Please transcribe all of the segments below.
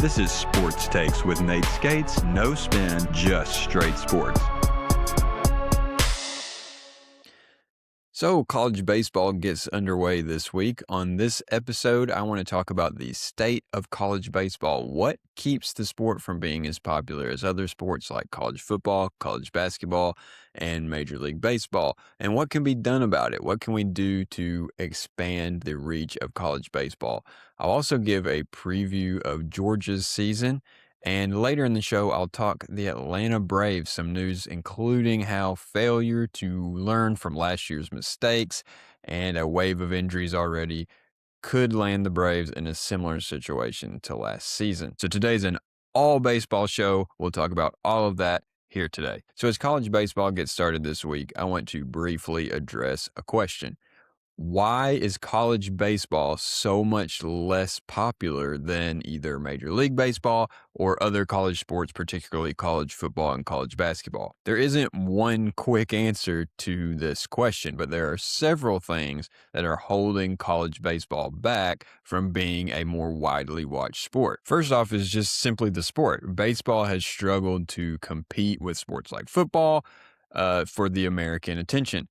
This is Sports Takes with Nate Skates. No spin, just straight sports. So, college baseball gets underway this week. On this episode, I want to talk about the state of college baseball. What keeps the sport from being as popular as other sports like college football, college basketball, and Major League Baseball? And what can be done about it? What can we do to expand the reach of college baseball? I'll also give a preview of Georgia's season. And later in the show, I'll talk the Atlanta Braves, some news including how failure to learn from last year's mistakes and a wave of injuries already could land the Braves in a similar situation to last season. So today's an all baseball show. We'll talk about all of that here today. So as college baseball gets started this week, I want to briefly address a question. Why is college baseball so much less popular than either Major League Baseball or other college sports, particularly college football and college basketball? There isn't one quick answer to this question, but there are several things that are holding college baseball back from being a more widely watched sport. First off is just simply the sport. Baseball has struggled to compete with sports like football for the American attention.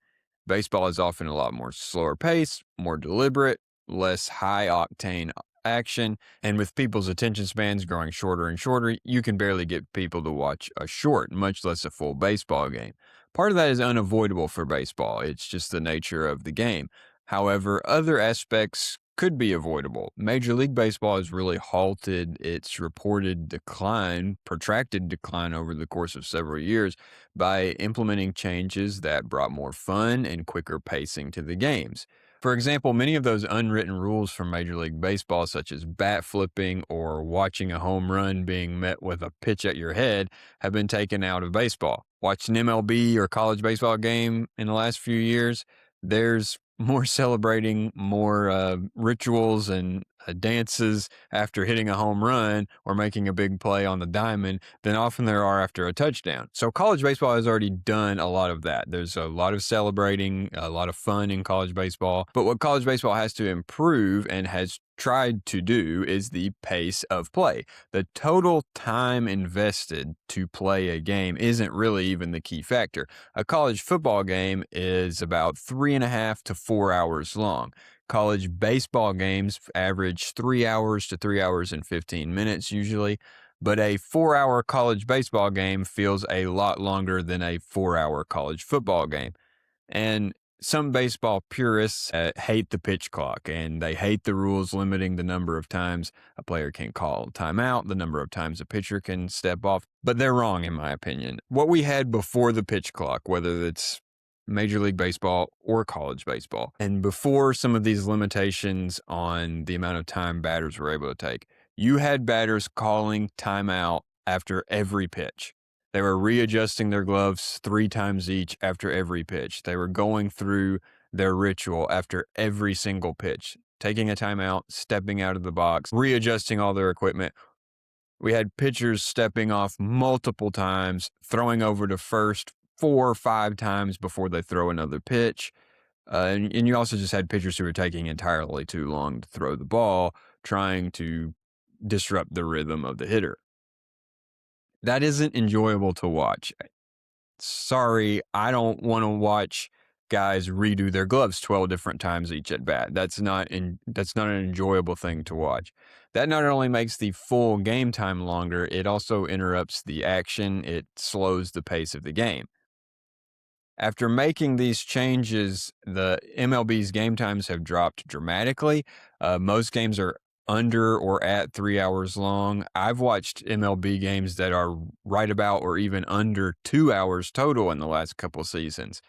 Baseball is often a lot more slower pace, more deliberate, less high-octane action, and with people's attention spans growing shorter and shorter, you can barely get people to watch a short, much less a full baseball game. Part of that is unavoidable for baseball. It's just the nature of the game. However, other aspects could be avoidable. Major League Baseball has really halted its reported decline, protracted decline over the course of several years by implementing changes that brought more fun and quicker pacing to the games. For example, many of those unwritten rules from Major League Baseball, such as bat flipping or watching a home run being met with a pitch at your head, have been taken out of baseball. Watch an MLB or college baseball game in the last few years, there's more celebrating, more rituals and dances after hitting a home run or making a big play on the diamond than often there are after a touchdown. So college baseball has already done a lot of that. There's a lot of celebrating, a lot of fun in college baseball. But what college baseball has to improve and has tried to do is the pace of play. The total time invested to play a game isn't really even the key factor. A college football game is about 3.5 to 4 hours long. College baseball games average 3 hours to 3 hours and 15 minutes usually, but a 4-hour college baseball game feels a lot longer than a 4-hour college football game. And some baseball purists hate the pitch clock, and they hate the rules limiting the number of times a player can call timeout, the number of times a pitcher can step off. But they're wrong, in my opinion. What we had before the pitch clock, whether it's Major League Baseball or college baseball, and before some of these limitations on the amount of time batters were able to take, you had batters calling timeout after every pitch. They were readjusting their gloves 3 times each after every pitch. They were going through their ritual after every single pitch, taking a timeout, stepping out of the box, readjusting all their equipment. We had pitchers stepping off multiple times, throwing over to first 4 or 5 times before they throw another pitch. And you also just had pitchers who were taking entirely too long to throw the ball, trying to disrupt the rhythm of the hitter. That isn't enjoyable to watch. Sorry, I don't want to watch guys redo their gloves 12 different times each at bat. That's not an enjoyable thing to watch. That not only makes the full game time longer, it also interrupts the action. It slows the pace of the game. After making these changes, the MLB's game times have dropped dramatically. Most games are under or at 3 hours long. I've watched MLB games that are right about or even under 2 hours total in the last couple seasons.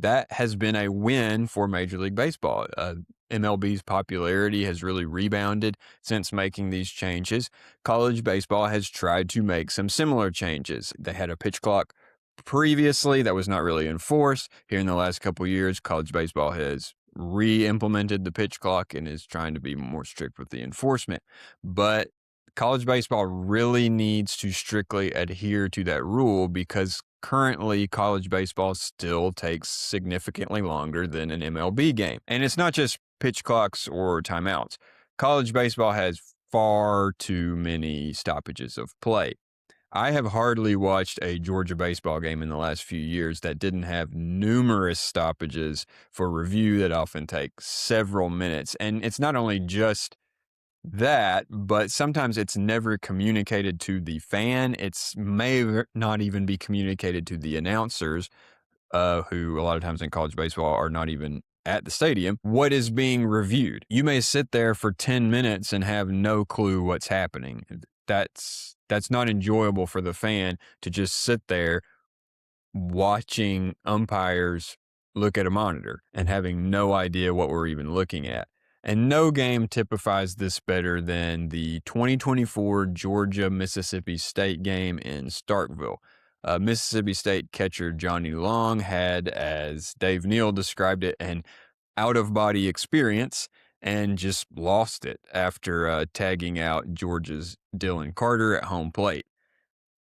That has been a win for Major League Baseball. MLB's popularity has really rebounded since making these changes. College baseball has tried to make some similar changes. They had a pitch clock previously that was not really enforced. Here in the last couple years, college baseball has re-implemented the pitch clock and is trying to be more strict with the enforcement. But college baseball really needs to strictly adhere to that rule because currently college baseball still takes significantly longer than an MLB game. And it's not just pitch clocks or timeouts. College baseball has far too many stoppages of play. I have hardly watched a Georgia baseball game in the last few years that didn't have numerous stoppages for review that often take several minutes. And it's not only just that, but sometimes it's never communicated to the fan. It's may not even be communicated to the announcers, who a lot of times in college baseball are not even at the stadium, what is being reviewed. You may sit there for 10 minutes and have no clue what's happening. That's not enjoyable for the fan to just sit there watching umpires look at a monitor and having no idea what we're even looking at. And no game typifies this better than the 2024 Georgia-Mississippi State game in Starkville. Mississippi State catcher Johnny Long had, as Dave Neal described it, an out-of-body experience and just lost it after tagging out Georgia's Dylan Carter at home plate.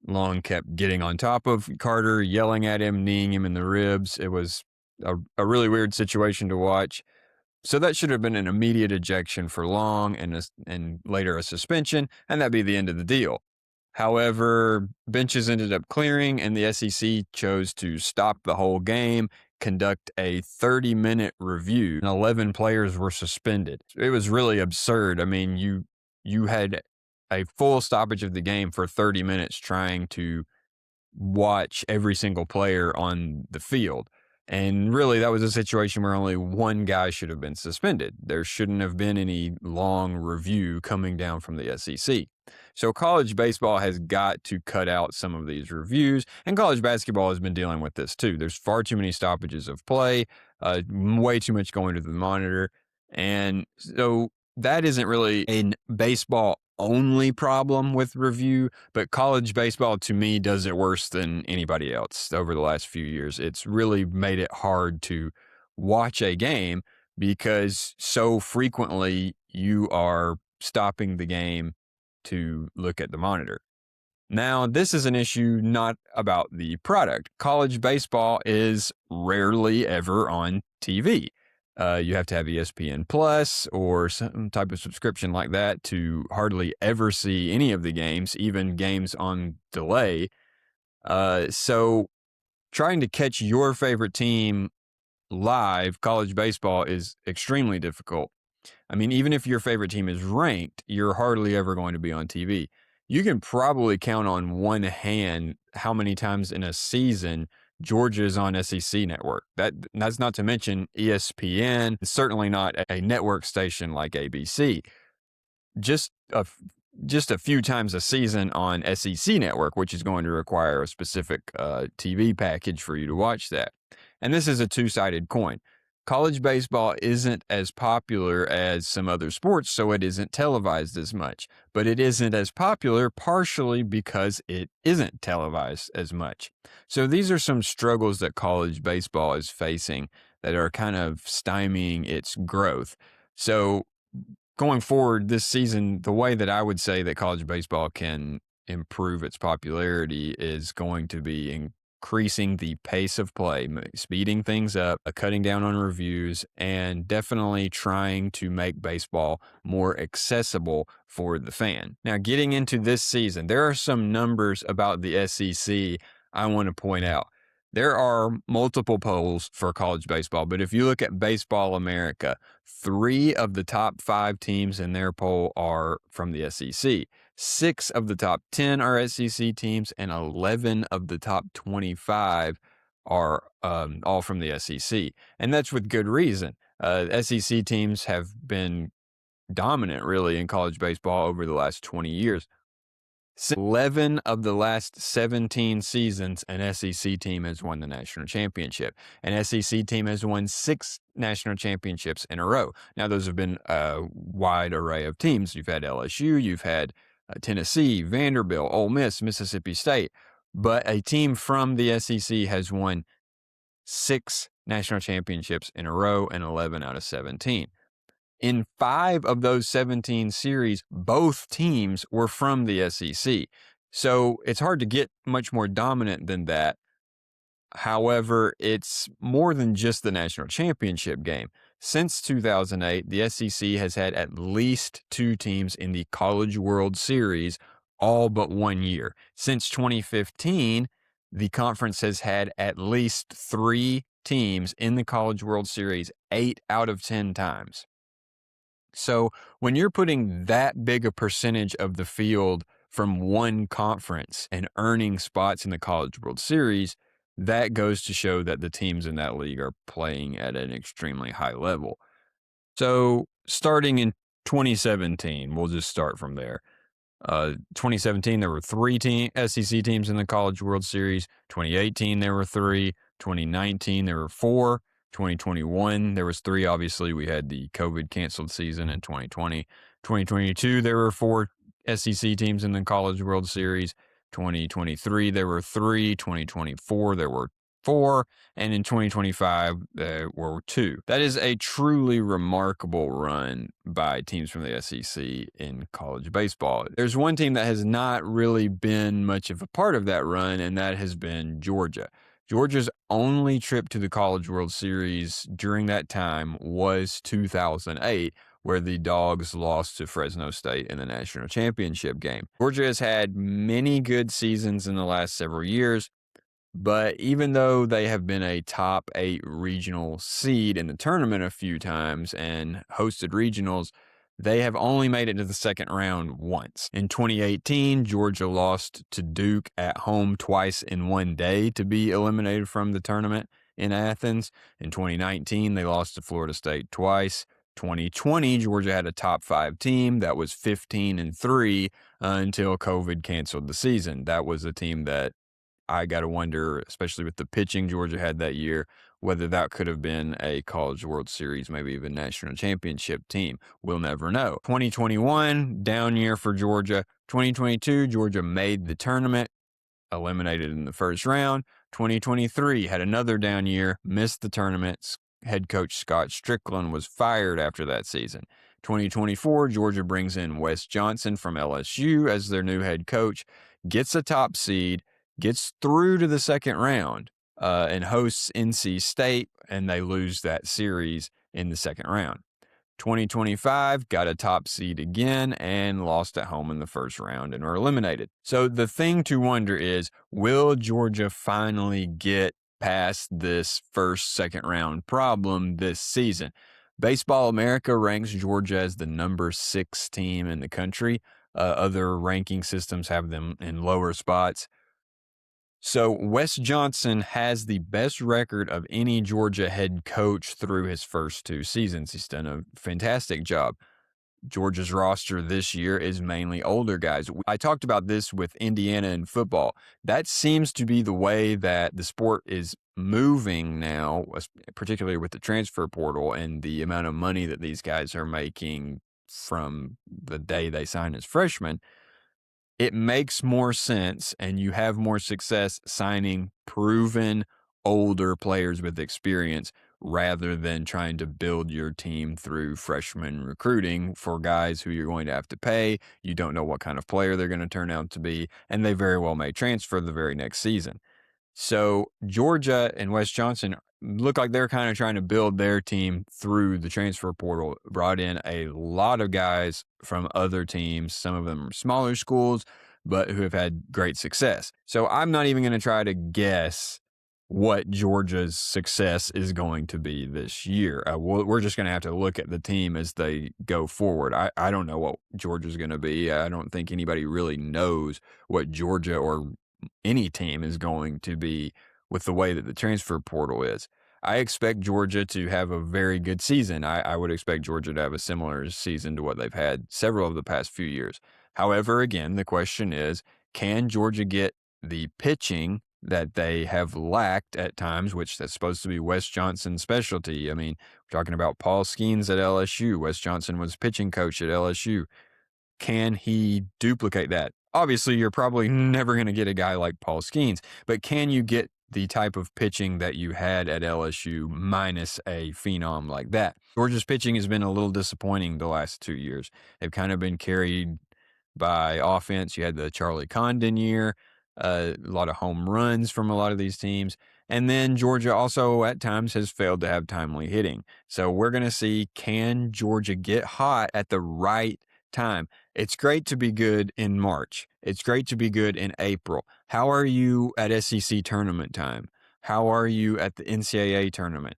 Long kept getting on top of Carter, yelling at him, kneeing him in the ribs. It was a really weird situation to watch. So that should have been an immediate ejection for Long and later a suspension, and that'd be the end of the deal. However, benches ended up clearing, and the SEC chose to stop the whole game, conduct a 30-minute review, and 11 players were suspended. It was really absurd. I mean, you had a full stoppage of the game for 30 minutes trying to watch every single player on the field. And really, that was a situation where only one guy should have been suspended. There shouldn't have been any long review coming down from the SEC. So college baseball has got to cut out some of these reviews, and college basketball has been dealing with this too. There's far too many stoppages of play, way too much going to the monitor. And so that isn't really a baseball only problem with review, but college baseball to me does it worse than anybody else over the last few years. It's really made it hard to watch a game because so frequently you are stopping the game to look at the monitor. Now, this is an issue not about the product. College baseball is rarely ever on TV. You have to have ESPN Plus or some type of subscription like that to hardly ever see any of the games, even games on delay. So trying to catch your favorite team live, college baseball, is extremely difficult. I mean, even if your favorite team is ranked, you're hardly ever going to be on TV. You can probably count on one hand how many times in a season Georgia is on SEC network. That's not to mention ESPN, certainly not a network station like ABC. Just a few times a season on SEC network, which is going to require a specific TV package for you to watch that. And this is a two-sided coin. College baseball isn't as popular as some other sports, so it isn't televised as much. But it isn't as popular partially because it isn't televised as much. So these are some struggles that college baseball is facing that are kind of stymieing its growth. So going forward this season, the way that I would say that college baseball can improve its popularity is going to be increasing the pace of play, speeding things up, cutting down on reviews, and definitely trying to make baseball more accessible for the fan. Now, getting into this season, there are some numbers about the SEC I want to point out. There are multiple polls for college baseball, but if you look at Baseball America, 3 of the top 5 teams in their poll are from the SEC. 6 of the top 10 are SEC teams, and 11 of the top 25 are all from the SEC. And that's with good reason. SEC teams have been dominant, really, in college baseball over the last 20 years. 11 of the last 17 seasons, an SEC team has won the national championship. An SEC team has won 6 national championships in a row. Now, those have been a wide array of teams. You've had LSU, you've had Tennessee, Vanderbilt, Ole Miss, Mississippi State. But a team from the SEC has won 6 national championships in a row and 11 out of 17. In 5 of those 17 series, both teams were from the SEC. So it's hard to get much more dominant than that. However, it's more than just the national championship game. Since 2008, the SEC has had at least 2 teams in the College World Series all but 1 year. Since 2015, the conference has had at least 3 teams in the College World Series 8 out of 10 times. So when you're putting that big a percentage of the field from one conference and earning spots in the College World Series, that goes to show that the teams in that league are playing at an extremely high level. So starting in 2017, we'll just start from there. 2017, there were 3 SEC teams in the College World Series. 2018, there were 3. 2019, there were 4. 2021, there was 3. Obviously, we had the COVID canceled season in 2020. 2022, there were 4 SEC teams in the College World Series. 2023, there were 3. 2024, there were 4. And in 2025, there were 2. That is a truly remarkable run by teams from the SEC in college baseball. There's one team that has not really been much of a part of that run, and that has been Georgia. Georgia's only trip to the College World Series during that time was 2008, where the Dogs lost to Fresno State in the national championship game. Georgia has had many good seasons in the last several years, but even though they have been a top 8 regional seed in the tournament a few times and hosted regionals, they have only made it to the second round once. In 2018, Georgia lost to Duke at home twice in one day to be eliminated from the tournament in Athens. In 2019, they lost to Florida State twice. 2020, Georgia had a top 5 team that was 15-3 until COVID canceled the season. That was a team that I got to wonder, especially with the pitching Georgia had that year, whether that could have been a College World Series, maybe even national championship team. We'll never know. 2021, down year for Georgia. 2022, Georgia made the tournament, eliminated in the first round. 2023 had another down year, missed the tournament. Head coach Scott Strickland was fired after that season. 2024, Georgia brings in Wes Johnson from LSU as their new head coach, gets a top seed, gets through to the second round, and hosts NC State, and they lose that series in the second round. 2025 got a top seed again and lost at home in the first round and were eliminated. So the thing to wonder is, will Georgia finally get past this second round problem this season? Baseball America ranks Georgia as the number 6 team in the country. Other ranking systems have them in lower spots. So Wes Johnson has the best record of any Georgia head coach through his first 2 seasons. He's done a fantastic job. Georgia's roster this year is mainly older guys. I talked about this with Indiana in football. That seems to be the way that the sport is moving now, particularly with the transfer portal and the amount of money that these guys are making from the day they sign as freshmen. It makes more sense and you have more success signing proven older players with experience rather than trying to build your team through freshman recruiting for guys who you're going to have to pay. You don't know what kind of player they're going to turn out to be, and they very well may transfer the very next season. So Georgia and Wes Johnson look like they're kind of trying to build their team through the transfer portal, brought in a lot of guys from other teams. Some of them are smaller schools, but who have had great success. So I'm not even going to try to guess what Georgia's success is going to be this year. We're just going to have to look at the team as they go forward. I don't know what Georgia's going to be. I don't think anybody really knows what Georgia or any team is going to be with the way that the transfer portal is. I expect Georgia to have a very good season. I would expect Georgia to have a similar season to what they've had several of the past few years. However, again, the question is, can Georgia get the pitching that they have lacked at times, which that's supposed to be Wes Johnson's specialty? I mean, we're talking about Paul Skeens at LSU. Wes Johnson was pitching coach at LSU. Can he duplicate that? Obviously, you're probably never going to get a guy like Paul Skeens, but can you get the type of pitching that you had at LSU minus a phenom like that? Georgia's pitching has been a little disappointing the last 2 years. They've kind of been carried by offense. You had the Charlie Condon year. a lot of home runs from a lot of these teams. And then Georgia also at times has failed to have timely hitting. So we're going to see, can Georgia get hot at the right time? It's great to be good in March. It's great to be good in April. How are you at SEC tournament time? How are you at the NCAA tournament?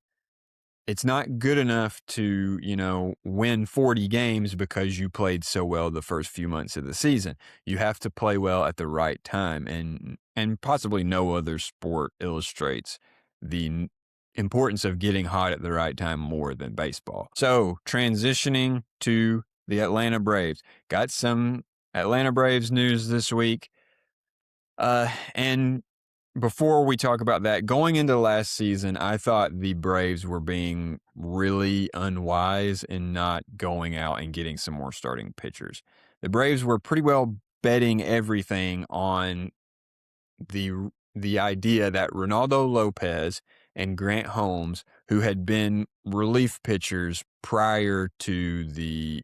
It's not good enough to, win 40 games because you played so well the first few months of the season. You have to play well at the right time, and possibly no other sport illustrates the importance of getting hot at the right time more than baseball. So, transitioning to the Atlanta Braves. Got some Atlanta Braves news this week. And before we talk about that, going into last season, I thought the Braves were being really unwise in not going out and getting some more starting pitchers. The Braves were pretty well betting everything on the idea that Ronaldo Lopez and Grant Holmes, who had been relief pitchers prior to the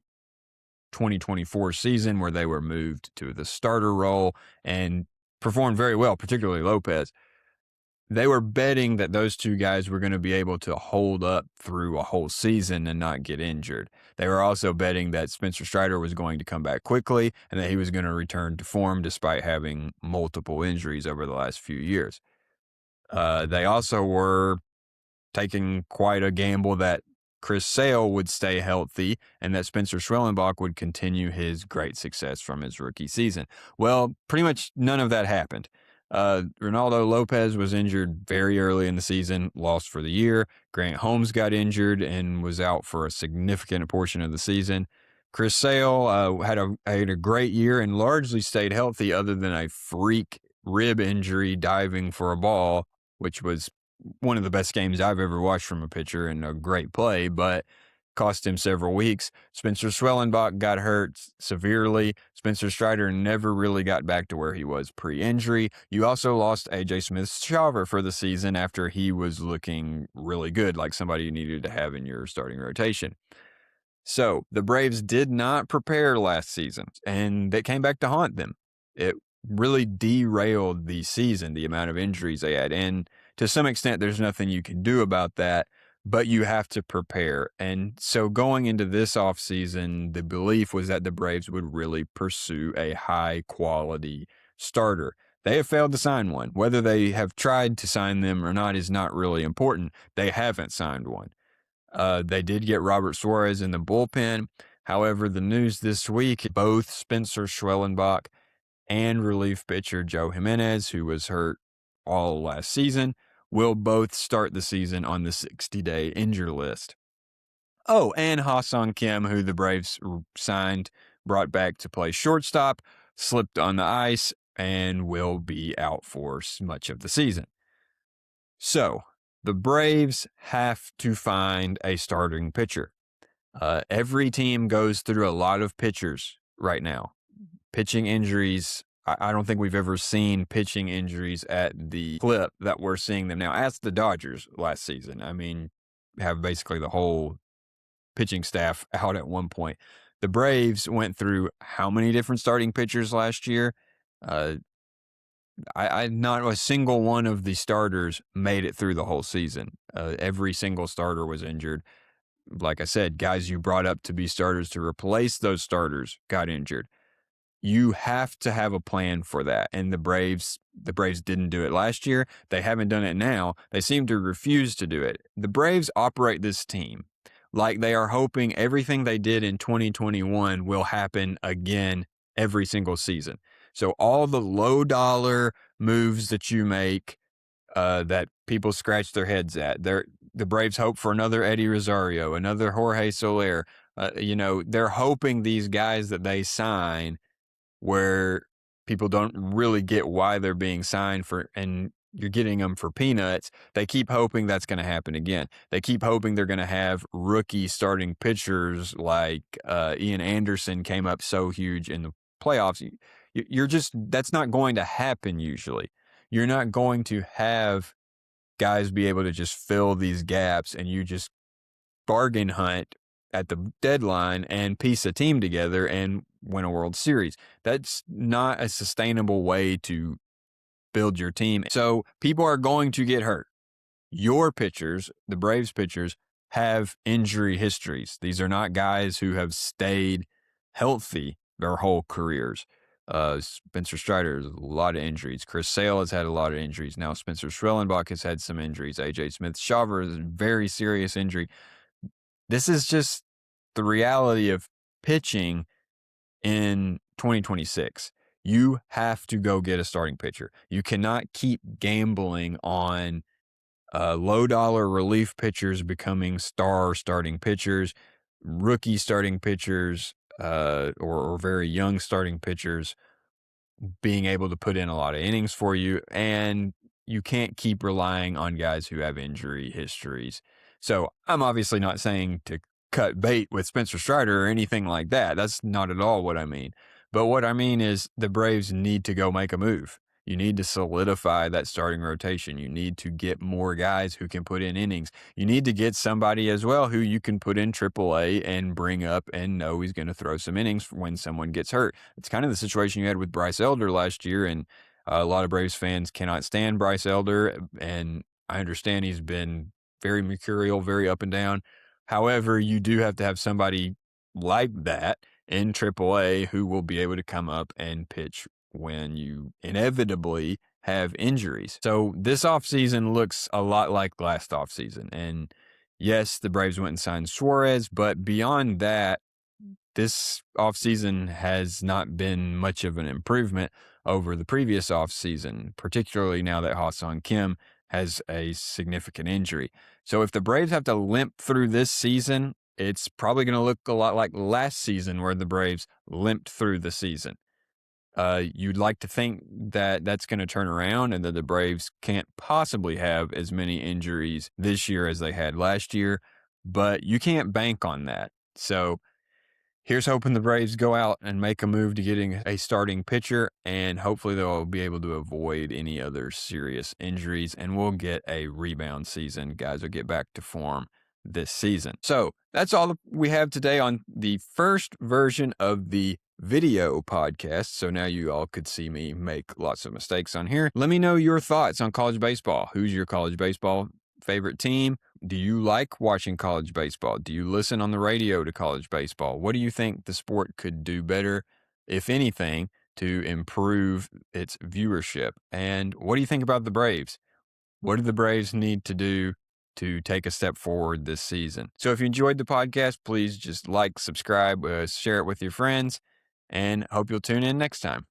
2024 season where they were moved to the starter role and performed very well, particularly Lopez. They were betting that those two guys were going to be able to hold up through a whole season and not get injured. They were also betting that Spencer Strider was going to come back quickly and that he was going to return to form despite having multiple injuries over the last few years. They also were taking quite a gamble that Chris Sale would stay healthy and that Spencer Schwellenbach would continue his great success from his rookie season. Well, pretty much none of that happened. Ronaldo Lopez was injured very early in the season, lost for the year. Grant Holmes got injured and was out for a significant portion of the season. Chris Sale had a great year and largely stayed healthy other than a freak rib injury diving for a ball, which was one of the best games I've ever watched from a pitcher and a great play, but cost him several weeks. Spencer Schwellenbach got hurt severely. Spencer Strider never really got back to where he was pre-injury. You also lost A.J. Smith-Shawver for the season after he was looking really good, like somebody you needed to have in your starting rotation. So the Braves did not prepare last season, and that came back to haunt them. It really derailed the season, the amount of injuries they had. And to some extent, there's nothing you can do about that, but you have to prepare. And so going into this offseason, the belief was that the Braves would really pursue a high-quality starter. They have failed to sign one. Whether they have tried to sign them or not is not really important. They haven't signed one. They did get Robert Suarez in the bullpen. However, the news this week, both Spencer Schwellenbach and relief pitcher Joe Jimenez, who was hurt all last season, will both start the season on the 60-day injury list. Oh, and Ha-Sung Kim, who the Braves signed, brought back to play shortstop, slipped on the ice, and will be out for much of the season. So, the Braves have to find a starting pitcher. Every team goes through a lot of pitchers right now. Pitching injuries, I don't think we've ever seen pitching injuries at the clip that we're seeing them now. Ask the Dodgers last season. I mean, have basically the whole pitching staff out at one point. The Braves went through how many different starting pitchers last year? Not a single one of the starters made it through the whole season. Every single starter was injured. Like I said, guys you brought up to be starters to replace those starters got injured. You have to have a plan for that. And the Braves didn't do it last year. They haven't done it now. They seem to refuse to do it. The Braves operate this team like they are hoping everything they did in 2021 will happen again every single season. So all the low dollar moves that you make that people scratch their heads at, the Braves hope for another Eddie Rosario, another Jorge Soler. They're hoping these guys that they sign where people don't really get why they're being signed for, and you're getting them for peanuts. They keep hoping that's going to happen again. They keep hoping they're going to have rookie starting pitchers like Ian Anderson came up so huge in the playoffs. That's not going to happen usually. You're not going to have guys be able to just fill these gaps and you just bargain hunt at the deadline and piece a team together and win a World Series. That's not a sustainable way to build your team. So people are going to get hurt. Your pitchers, the Braves pitchers, have injury histories. These are not guys who have stayed healthy their whole careers. Spencer Strider has a lot of injuries. Chris Sale has had a lot of injuries. Now Spencer Schwellenbach has had some injuries. A.J. Smith-Shawver is a very serious injury. This is just the reality of pitching in 2026. You have to go get a starting pitcher. You cannot keep gambling on low dollar relief pitchers becoming star starting pitchers, rookie starting pitchers, or very young starting pitchers being able to put in a lot of innings for you. And you can't keep relying on guys who have injury histories. So I'm obviously not saying to cut bait with Spencer Strider or anything like that. That's not at all what I mean. But what I mean is the Braves need to go make a move. You need to solidify that starting rotation. You need to get more guys who can put in innings. You need to get somebody as well who you can put in AAA and bring up and know he's going to throw some innings when someone gets hurt. It's kind of the situation you had with Bryce Elder last year, and a lot of Braves fans cannot stand Bryce Elder, and I understand he's been very mercurial, very up and down. However, you do have to have somebody like that in AAA who will be able to come up and pitch when you inevitably have injuries. So this offseason looks a lot like last offseason. And yes, the Braves went and signed Suarez, but beyond that, this offseason has not been much of an improvement over the previous offseason, particularly now that Ha-Seong Kim has a significant injury. So if the Braves have to limp through this season, it's probably going to look a lot like last season where the Braves limped through the season. You'd like to think that that's going to turn around and that the Braves can't possibly have as many injuries this year as they had last year, but you can't bank on that. So here's hoping the Braves go out and make a move to getting a starting pitcher, and hopefully they'll be able to avoid any other serious injuries, and we'll get a rebound season. Guys will get back to form this season. So that's all we have today on the first version of the video podcast. So now you all could see me make lots of mistakes on here. Let me know your thoughts on college baseball. Who's your college baseball favorite team? Do you like watching college baseball? Do you listen on the radio to college baseball? What do you think the sport could do better, if anything, to improve its viewership? And what do you think about the Braves? What do the Braves need to do to take a step forward this season? So if you enjoyed the podcast, please just like, subscribe, share it with your friends, and hope you'll tune in next time.